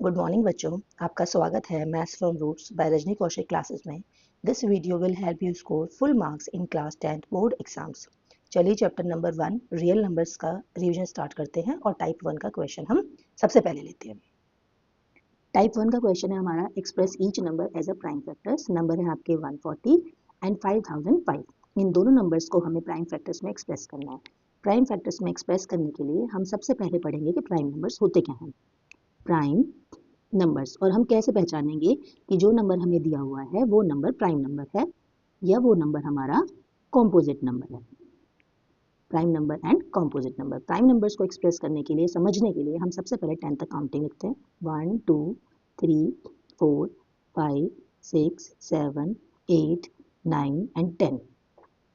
Good morning बच्चों, आपका स्वागत है maths from roots by Rajni Kaushik classes में। This video will help you score full marks in class 10th board exams. चलिए chapter number 1 real numbers का revision start करते हैं और टाइप 1 का क्वेश्चन हम सबसे पहले लेते हैं। टाइप 1 का क्वेश्चन है हमारा, express each number as a prime factors. Number है आपके 140 एंड 5005। इन दोनों नंबर्स को हमें प्राइम फैक्टर्स में एक्सप्रेस करना है। प्राइम फैक्टर्स में एक्सप्रेस करने के लिए हम सबसे पहले पढ़ेंगे कि प्राइम नंबर्स होते क्या हैं। प्राइम नंबर्स, और हम कैसे पहचानेंगे कि जो नंबर हमें दिया हुआ है वो नंबर प्राइम नंबर है या वो नंबर हमारा कॉम्पोजिट नंबर है। Prime number and composite number. Prime numbers को एक्सप्रेस करने के लिए, समझने के लिए हम सबसे पहले 10 तक काउंटिंग लिखते हैं। 1 2 3 4 5 6 7 8 9 एंड 10।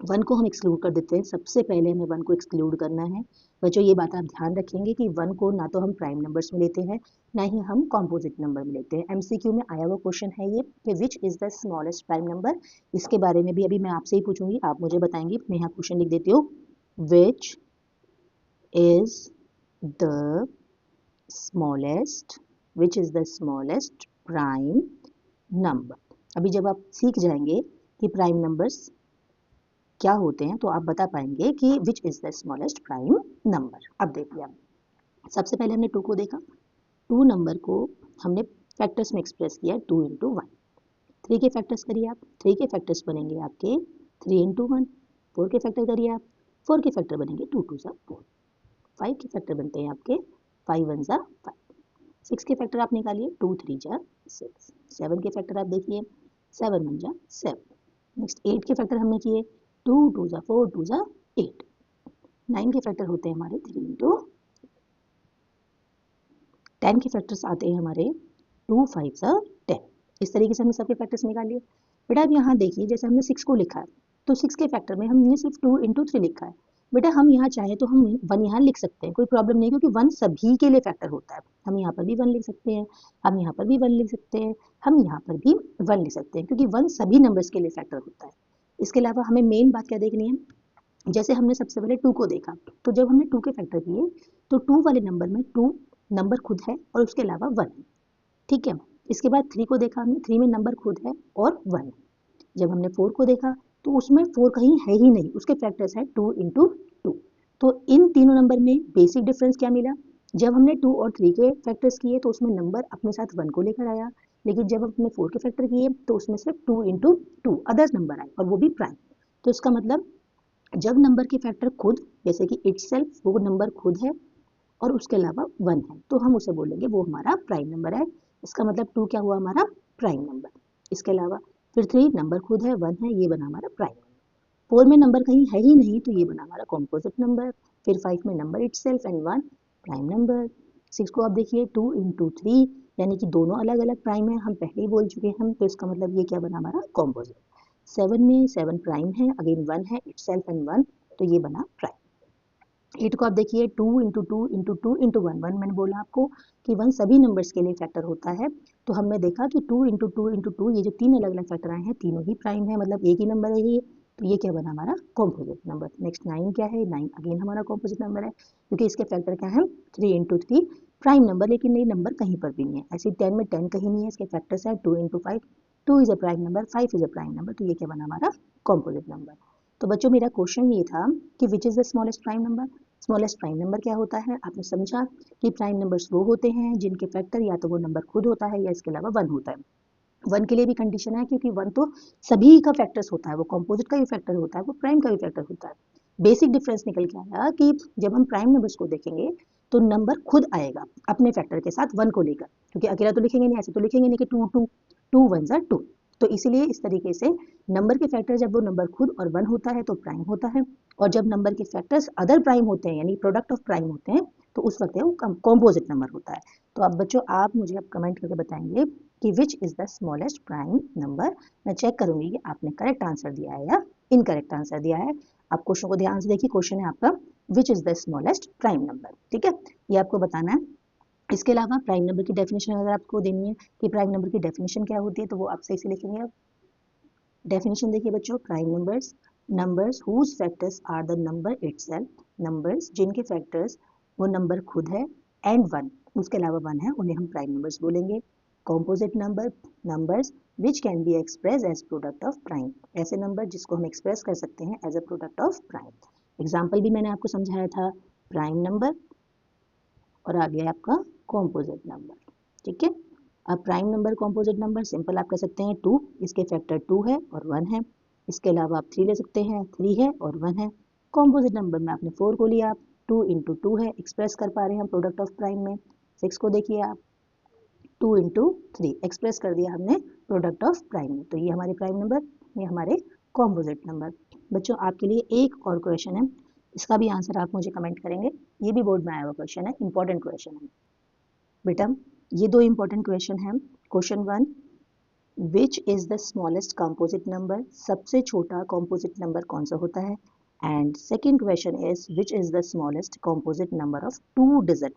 1 को हम एक्सक्लूड कर देते हैं। सबसे पहले हमें 1 को एक्सक्लूड करना है। बच्चों ये बात आप ध्यान रखेंगे कि 1 को ना तो हम प्राइम नंबर्स में लेते हैं ना ही हम कॉम्पोजिट नंबर में लेते हैं। एमसीक्यू में आया हुआ क्वेश्चन है ये कि which is the smallest prime number. इसके बारे में भी अभी मैं आपसे ही पूछूंगी, आप मुझे बताएंगे। मैं यहाँ क्वेश्चन लिख देती हूँ, which is the smallest prime number. अभी जब आप सीख जाएंगे कि प्राइम नंबर्स क्या होते हैं तो आप बता पाएंगे कि which is the smallest prime number. अब देखिए, सबसे पहले हमने 2 को देखा। 2 नंबर को हमने फैक्टर्स में एक्सप्रेस किया 2 इंटू 1। 3 के फैक्टर्स करिए आप, 3 के फैक्टर्स बनेंगे आपके 3 इंटू 1। 4 के फैक्टर करिए आप, 4 के फैक्टर बनेंगे 2 टू ज़ा 4। 5 के फैक्टर बनते हैं आपके 5 वन ज़ा 5। 6 के फैक्टर आप निकालिए 2 3 ज़ा 6। 7 के फैक्टर आप देखिए 7 वन ज़ा 7। नेक्स्ट 8 के फैक्टर हमने किए 2 टू ज़ा 4 टू ज़ा 8। 9 के फैक्टर होते हैं हमारे 3 इंटू। 10 के फैक्टर्स आते हैं हमारे 2 5 ज़ा 10। इस तरीके से हमने सबके फैक्टर्स निकालिए। बेटा अब यहाँ देखिए, जैसे हमने 6 को लिखा है तो 6 के फैक्टर में हमने सिर्फ 2 इंटू 3 लिखा है। बेटा हम यहाँ चाहे तो हम 1 यहाँ लिख सकते हैं, कोई प्रॉब्लम नहीं, क्योंकि 1 सभी के लिए फैक्टर होता है। हम यहाँ पर भी 1 लिख सकते हैं, हम यहाँ पर भी 1 लिख सकते हैं, हम यहाँ पर भी 1 लिख सकते हैं, क्योंकि 1 सभी नंबर्स के लिए फैक्टर होता है। इसके अलावा हमें मेन बात क्या देखनी है, जैसे हमने सबसे पहले 2 को देखा, तो जब हमने 2 के फैक्टर किए तो 2 वाले नंबर में 2 नंबर खुद है और उसके अलावा 1 है, ठीक है। इसके बाद 3 को देखा हमने, 3 में नंबर खुद है और 1 है। जब हमने 4 को देखा तो उसमें 4 कहीं है ही नहीं, उसके फैक्टर्स हैं 2 इंटू 2। तो इन तीनों नंबर में बेसिक डिफरेंस क्या मिला, जब हमने 2 और 3 के फैक्टर्स किए तो उसमें नंबर अपने साथ 1 को लेकर आया, लेकिन जब हमने 4 के फैक्टर किए तो उसमें सिर्फ 2 इंटू 2 अदर्स नंबर आए और वो भी प्राइम। तो इसका मतलब जब नंबर के फैक्टर खुद, जैसे कि इटसेल्फ, वो नंबर खुद है और उसके अलावा 1 है, तो हम उसे बोलेंगे वो हमारा प्राइम नंबर है। इसका मतलब 2 क्या हुआ हमारा प्राइम नंबर। इसके अलावा फिर 3 नंबर खुद है, 1 है, ये बना हमारा प्राइम नंबर। 4 में नंबर कहीं है ही नहीं तो ये बना हमारा कॉम्पोजिट नंबर। फिर 5 में number itself and 1 prime number. 6 को आप देखिए 2 इंटू 3, यानी कि दोनों अलग अलग प्राइम है, हम पहले ही बोल चुके हैं, तो इसका मतलब ये क्या बना हमारा कॉम्पोजिट। 7 में 7 प्राइम है, अगेन 1 है, इटसेल्फ एंड 1, तो ये बना प्राइम। 8 को आप देखिए 2 इंटू 2 इंटू 2 इंटू 1। मैंने बोला आपको कि 1 सभी नंबर्स के लिए फैक्टर होता है, तो हमने देखा कि 2 इंटू 2 इंटू 2, ये जो 3 अलग अलग फैक्टर आए हैं तीनों ही प्राइम है, मतलब एक ही नंबर है ये, तो ये क्या बना हमारा कॉम्पोजिट नंबर। नेक्स्ट 9 क्या है, 9 अगेन हमारा कॉम्पोजिट नंबर है, क्योंकि इसके फैक्टर क्या है 3 इंटू 3 प्राइम नंबर, लेकिन ये नंबर कहीं पर भी नहीं है। ऐसे 10 में 10 कहीं नहीं है, इसके फैक्टर्स है 2 into 5, 2 is a prime number, 5 is a prime number, तो ये क्या बना हमारा कॉम्पोजिट नंबर। तो बच्चों मेरा क्वेश्चन ये था कि which is the smallest prime number. Smallest prime number क्या होता है, आपने समझा कि प्राइम नंबर्स वो होते हैं जिनके फैक्टर या तो वो नंबर खुद होता है या इसके अलावा 1 होता है। 1 के लिए भी कंडीशन है, क्योंकि 1 तो सभी का फैक्टर्स होता है, वो कॉम्पोजिट का भी फैक्टर होता है, वो प्राइम का भी फैक्टर होता है। बेसिक डिफरेंस निकल के आया कि जब हम प्राइम नंबर्स को देखेंगे तो नंबर खुद आएगा अपने फैक्टर के साथ 1 को लेकर, क्योंकि अकेला तो लिखेंगे नहीं, ऐसे तो लिखेंगे नहीं कि 2 2 2 1 ज़ा 2। तो इसीलिए इस तरीके से नंबर के फैक्टर जब वो नंबर खुद और 1 होता है तो प्राइम होता है, और जब नंबर के फैक्टर्स अदर प्राइम होते हैं यानी प्रोडक्ट ऑफ प्राइम होते हैं तो उस वक्त वो कॉम्पोजिट नंबर होता है। तो अब बच्चों आप मुझे अब कमेंट करके बताएंगे कि which is the smallest prime number. मैं चेक करूंगी कि आपने करेक्ट आंसर दिया है या इनकरेक्ट आंसर दिया है। आप क्वेश्चन को ध्यान से देखिए, क्वेश्चन है आपका which is the smallest prime number, ठीक है, ये आपको बताना है। इसके अलावा प्राइम नंबर की डेफिनेशन अगर आपको देनी है कि प्राइम नंबर की डेफिनेशन क्या होती है तो वो आप सही से लिखेंगे। आप डेफिनेशन देखिए बच्चों, prime numbers, numbers whose factors are the number itself, numbers जिनके फैक्टर्स वो नंबर खुद है, एंड 1, उसके अलावा 1 है उन्हें हम प्राइम नंबर्स बोलेंगे। Composite numbers which can be express as product of prime, ऐसे नंबर जिसको हम एक्सप्रेस कर सकते हैं as a product of prime. Example भी मैंने आपको समझाया था, प्राइम नंबर और आ गया आपका कॉम्पोजिट नंबर। ठीक है, अब prime number composite number simple आप कह सकते हैं 2, इसके फैक्टर 2 है और 1 है। इसके अलावा आप 3 ले सकते हैं, 3 है और 1 है। कॉम्पोजिट नंबर में आपने 4 को लिया, आप 2 इंटू 2 है, एक्सप्रेस कर पा रहे हैं हम प्रोडक्ट ऑफ प्राइम में। 6 को देखिए आप, 2 इंटू 3 एक्सप्रेस कर दिया हमने प्रोडक्ट ऑफ प्राइम में। तो ये हमारे प्राइम नंबर, ये हमारे कॉम्पोजिट नंबर। बच्चों आपके लिए एक और क्वेश्चन है, इसका भी आंसर आप मुझे कमेंट करेंगे। ये भी बोर्ड में आया हुआ क्वेश्चन है, इंपॉर्टेंट क्वेश्चन है बेटा। ये दो इंपॉर्टेंट क्वेश्चन है। Question 1, which is the smallest composite number, सबसे छोटा कंपोजिट नंबर कौन सा होता है। And second question is which is the smallest composite number of 2 digit,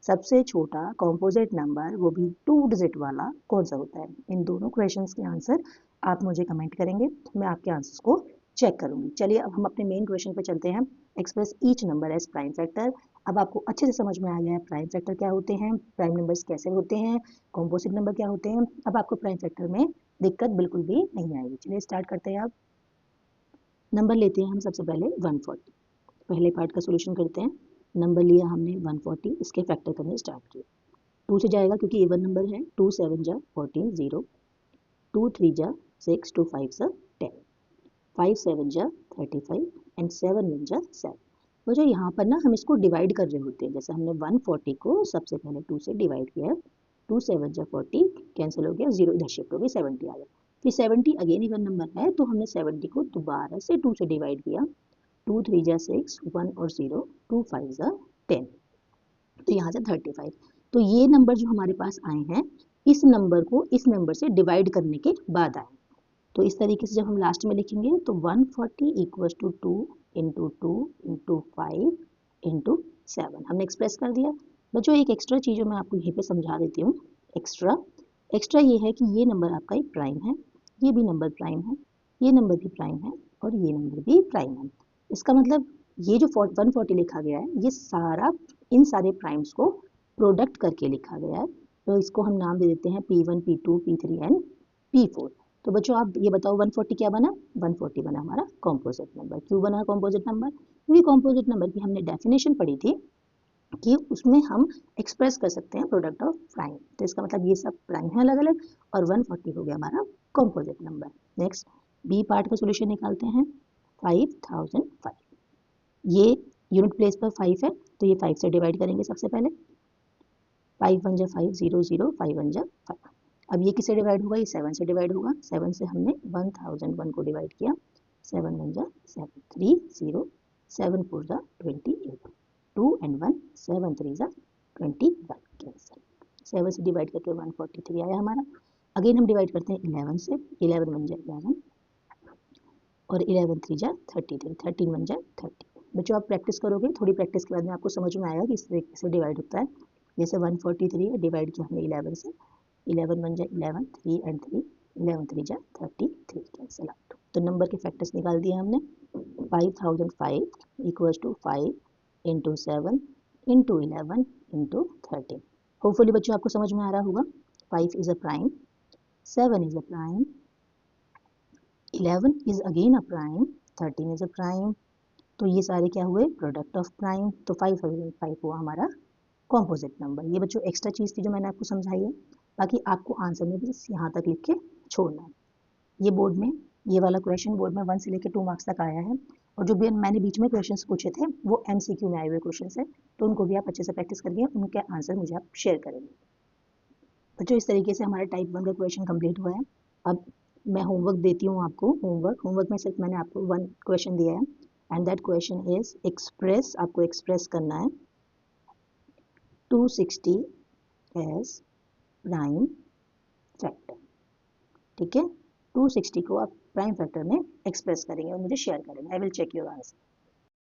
सबसे छोटा कंपोजिट नंबर वो भी 2 डिजिट वाला कौन सा होता है। इन दोनों क्वेश्चंस के आंसर आप मुझे कमेंट करेंगे, मैं आपके आंसर्स को चेक करूंगी। चलिए अब हम अपने मेन क्वेश्चन पे चलते हैं, express each number as prime factor. अब आपको अच्छे से समझ में आ गया है प्राइम फैक्टर क्या होते हैं, प्राइम नंबर्स कैसे होते हैं, कॉम्पोजिट नंबर क्या होते हैं। अब आपको प्राइम फैक्टर में दिक्कत बिल्कुल भी नहीं आएगी। चलिए स्टार्ट करते हैं। आप नंबर लेते हैं हम सबसे पहले 140, पहले पार्ट का सोल्यूशन करते हैं। नंबर लिया हमने 140, इसके फैक्टर करने स्टार्ट किए। 2 से जाएगा क्योंकि इवन नंबर है, 2 7 जा 14 0, 2 3 जा 6, 2 5 जा 10, 5 7 जा 35 एंड 7 1 जा 7। वो जो यहाँ पर ना हम इसको डिवाइड कर रहे होते हैं, जैसे हमने 140 को सबसे पहले 2 से डिवाइड किया, 2 7 जा 40 कैंसिल हो गया, 0 इधर शिफ्ट हो गई, 70 आ गया। फिर 70 अगेन इवन नंबर है तो हमने 70 को दोबारा से 2 से डिवाइड किया, 2 3 जा 6, 1 और 0, 2 5 जा 10, तो यहाँ से 35। तो ये नंबर जो हमारे पास आए हैं, इस नंबर को इस नंबर से डिवाइड करने के बाद आए। तो इस तरीके से जब हम लास्ट में लिखेंगे तो 140 equals to 2 into 2 into 5 into 7 हमने एक्सप्रेस कर दिया। बच्चों एक एक्स्ट्रा चीज़ मैं आपको यहीं पे समझा देती हूँ। एक्स्ट्रा ये है कि ये नंबर आपका एक प्राइम है, ये भी नंबर प्राइम है, ये नंबर भी प्राइम है और ये नंबर भी प्राइम है। इसका मतलब ये जो 140 लिखा गया है, ये सारा इन सारे प्राइम्स को प्रोडक्ट करके लिखा गया है। तो इसको हम नाम दे देते हैं P1 P2 P3 and P4। तो बच्चों आप ये बताओ 140 क्या बना, 140 बना हमारा कॉम्पोजिट नंबर। क्यों बना कॉम्पोजिट नंबर, क्योंकि कॉम्पोजिट नंबर की हमने डेफिनेशन पढ़ी थी कि उसमें हम एक्सप्रेस कर सकते हैं प्रोडक्ट ऑफ प्राइम। तो इसका मतलब ये सब प्राइम है अलग अलग, और 140 हो गया हमारा composite number. Next B part का सोल्यूशन निकालते हैं। 5005, ये यूनिट प्लेस पर 5 है तो ये 5 से डिवाइड करेंगे सबसे पहले, 5 1 जा 5 0 0, 5 1 जा 5। अब ये किससे डिवाइड होगा, ये 7 से डिवाइड होगा। 7 से हमने 1001 को डिवाइड किया, 7 1 जा 7, 3 0, 7 4 जा 28, 2 and 1, 7 3 जा 21 कैंसिल। 7 से डिवाइड करके 143 आया हमारा। अगेन हम डिवाइड करते हैं 11 से, 11 1 जा 11 और 11 3 जा 33, 13 1 जा 30। बच्चों आप प्रैक्टिस करोगे, थोड़ी प्रैक्टिस के बाद में आपको समझ में आएगा कि इस तरीके से डिवाइड होता है। जैसे 143 है, डिवाइड किया हमने 11 से, 11 1 जा 11, 3 and 3, 11 3 जा 33 कैंसिल आउट। तो नंबर के फैक्टर्स निकाल दिए हमने। 5005 equals to 5 into 7 into 11 into 13। Hopefully बच्चों आपको समझ में आ रहा होगा। 5 is a prime, 7 is a prime, 11 is again a prime, 13 is a prime। तो ये सारे क्या हुए, प्रोडक्ट ऑफ प्राइम। तो 5 हुआ हमारा कॉम्पोजिट नंबर। ये बच्चों एक्स्ट्रा चीज़ थी जो मैंने आपको समझाई है, बाकी आपको आंसर में बस यहाँ तक लिख के छोड़ना है। ये बोर्ड में, ये वाला क्वेश्चन बोर्ड में 1 से लेकर 2 मार्क्स तक आया है, और जो भी मैंने बीच में क्वेश्चंस पूछे थे वो MCQ में आए हुए क्वेश्चन है, तो उनको भी आप अच्छे से प्रैक्टिस करिए, उनके आंसर मुझे आप शेयर करेंगे। बच्चों इस तरीके से हमारा टाइप 1 का क्वेश्चन कंप्लीट हुआ है। अब मैं होमवर्क देती हूँ आपको। होमवर्क में सिर्फ मैंने आपको 1 क्वेश्चन दिया है, and that question is express, आपको एक्सप्रेस करना है 260 एज प्राइम फैक्टर। ठीक है, 260 को आप प्राइम फैक्टर में एक्सप्रेस करेंगे और मुझे शेयर करेंगे। I will check your answer.